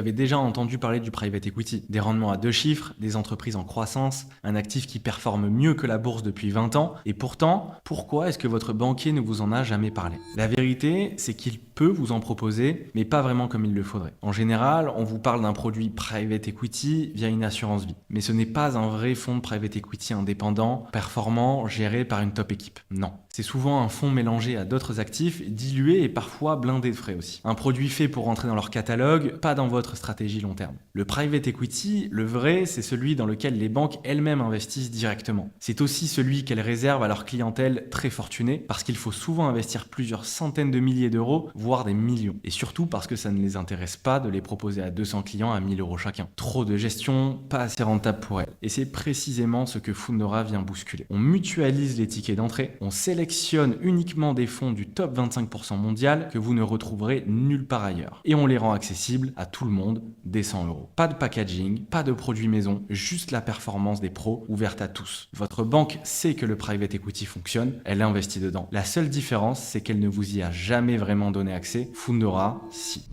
Vous avez déjà entendu parler du private equity, des rendements à 2 chiffres, des entreprises en croissance, un actif qui performe mieux que la bourse depuis 20 ans, et pourtant, pourquoi est-ce que votre banquier ne vous en a jamais parlé? La vérité, c'est qu'il peut vous en proposer, mais pas vraiment comme il le faudrait. En général, on vous parle d'un produit private equity via une assurance vie, mais ce n'est pas un vrai fonds de private equity indépendant, performant, géré par une top équipe. Non. C'est souvent un fonds mélangé à d'autres actifs, dilué et parfois blindé de frais aussi. Un produit fait pour rentrer dans leur catalogue, pas dans votre stratégie long terme. Le private equity, le vrai, c'est celui dans lequel les banques elles-mêmes investissent directement. C'est aussi celui qu'elles réservent à leur clientèle très fortunée, parce qu'il faut souvent investir plusieurs centaines de milliers d'euros, voire des millions. Et surtout parce que ça ne les intéresse pas de les proposer à 200 clients à 1000 euros chacun. Trop de gestion, pas assez rentable pour elles. Et c'est précisément ce que Fundora vient bousculer. On mutualise les tickets d'entrée, on sélectionne uniquement des fonds du top 25% mondial que vous ne retrouverez nulle part ailleurs. Et on les rend accessibles à tout le monde dès 100 euros. Pas de packaging, pas de produits maison, juste la performance des pros ouverte à tous. Votre banque sait que le private equity fonctionne, elle investit dedans. La seule différence, c'est qu'elle ne vous y a jamais vraiment donné accès. Fundora, si.